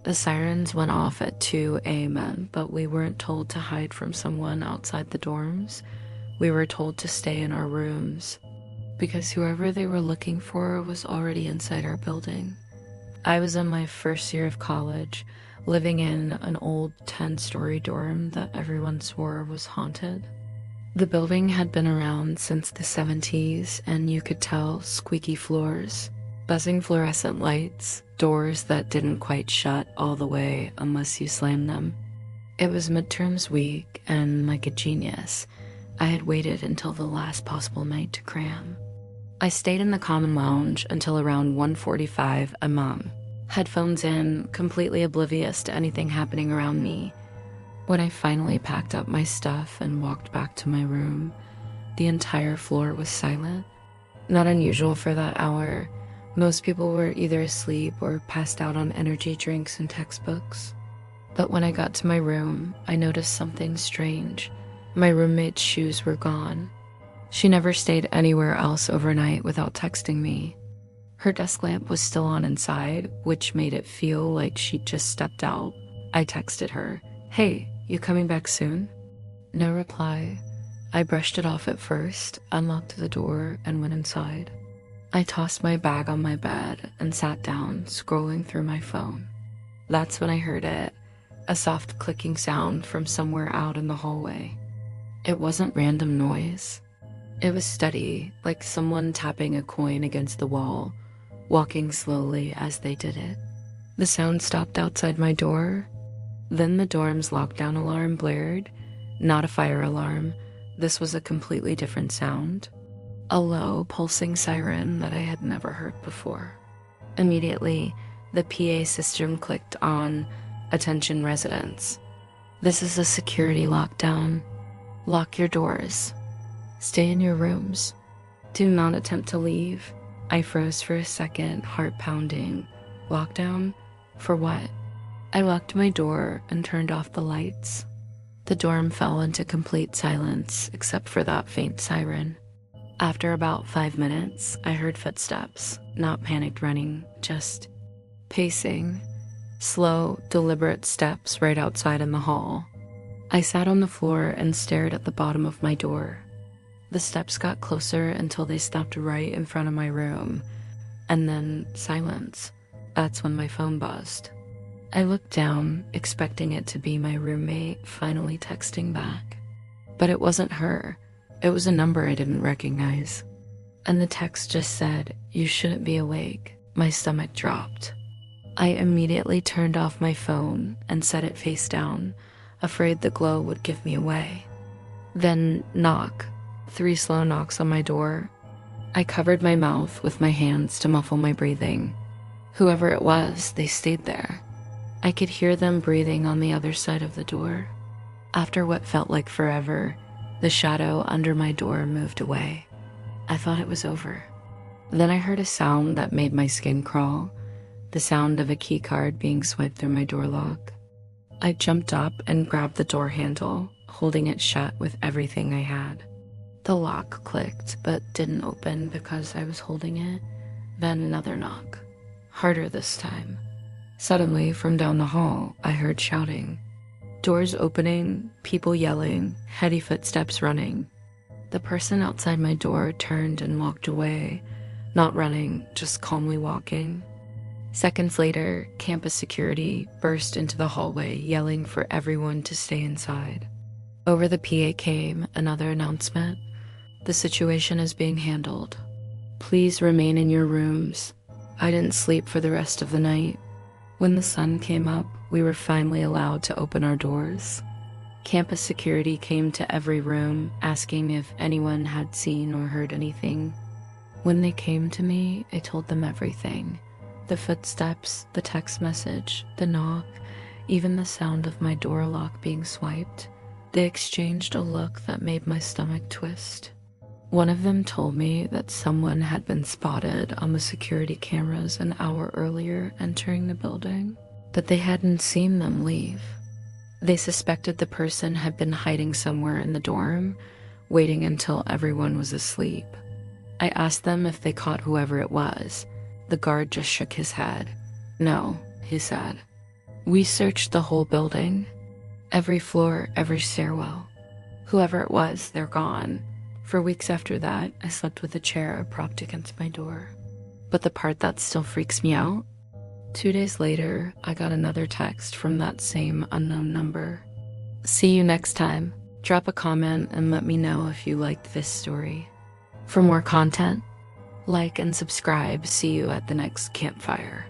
The sirens went off at 2 a.m., but we weren't told to hide from someone outside the dorms. We were told to stay in our rooms because whoever they were looking for was already inside our building. I was in my first year of college, living in an old 10-story dorm that everyone swore was haunted. The building had been around since the 70s, and you could tell squeaky floors, buzzing fluorescent lights, doors that didn't quite shut all the way unless you slammed them. It was midterms week, and like a genius, I had waited until the last possible night to cram. I stayed in the common lounge until around 1:45 a.m., headphones in, completely oblivious to anything happening around me. When I finally packed up my stuff and walked back to my room, the entire floor was silent. Not unusual for that hour. Most people were either asleep or passed out on energy drinks and textbooks. But when I got to my room, I noticed something strange. My roommate's shoes were gone. She never stayed anywhere else overnight without texting me. Her desk lamp was still on inside, which made it feel like she'd just stepped out. I texted her, "Hey, you coming back soon?" No reply. I brushed it off at first, unlocked the door, and went inside. I tossed my bag on my bed and sat down, scrolling through my phone. That's when I heard it, a soft clicking sound from somewhere out in the hallway. It wasn't random noise. It was steady, like someone tapping a coin against the wall, walking slowly as they did it. The sound stopped outside my door. Then the dorm's lockdown alarm blared. Not a fire alarm. This was a completely different sound. A low, pulsing siren that I had never heard before. Immediately, the PA system clicked on, "Attention residents. This is a security lockdown. Lock your doors. Stay in your rooms. Do not attempt to leave." I froze for a second, heart pounding. Lockdown? For what? I locked my door and turned off the lights. The dorm fell into complete silence, except for that faint siren. After about 5 minutes, I heard footsteps, not panicked running, just pacing. Slow, deliberate steps right outside in the hall. I sat on the floor and stared at the bottom of my door. The steps got closer until they stopped right in front of my room, and then silence. That's when my phone buzzed. I looked down, expecting it to be my roommate finally texting back. But it wasn't her. It was a number I didn't recognize. And the text just said, "You shouldn't be awake." My stomach dropped. I immediately turned off my phone and set it face down, afraid the glow would give me away. Then knock. 3 slow knocks on my door. I covered my mouth with my hands to muffle my breathing. Whoever it was, they stayed there. I could hear them breathing on the other side of the door. After what felt like forever, the shadow under my door moved away. I thought it was over. Then I heard a sound that made my skin crawl, the sound of a key card being swiped through my door lock. I jumped up and grabbed the door handle, holding it shut with everything I had. The lock clicked, but didn't open because I was holding it. Then another knock, harder this time. Suddenly, from down the hall, I heard shouting. Doors opening, people yelling, heady footsteps running. The person outside my door turned and walked away, not running, just calmly walking. Seconds later, campus security burst into the hallway, yelling for everyone to stay inside. Over the PA came another announcement. "The situation is being handled. Please remain in your rooms." I didn't sleep for the rest of the night. When the sun came up, we were finally allowed to open our doors. Campus security came to every room, asking if anyone had seen or heard anything. When they came to me, I told them everything. The footsteps, the text message, the knock, even the sound of my door lock being swiped. They exchanged a look that made my stomach twist. One of them told me that someone had been spotted on the security cameras an hour earlier entering the building, but they hadn't seen them leave. They suspected the person had been hiding somewhere in the dorm, waiting until everyone was asleep. I asked them if they caught whoever it was. The guard just shook his head. "No," he said. We searched the whole building, every floor, every stairwell. Whoever it was, they're gone. For weeks after that, I slept with a chair propped against my door. But the part that still freaks me out, 2 days later, I got another text from that same unknown number. See you next time. Drop a comment and let me know if you liked this story. For more content, like and subscribe. See you at the next campfire.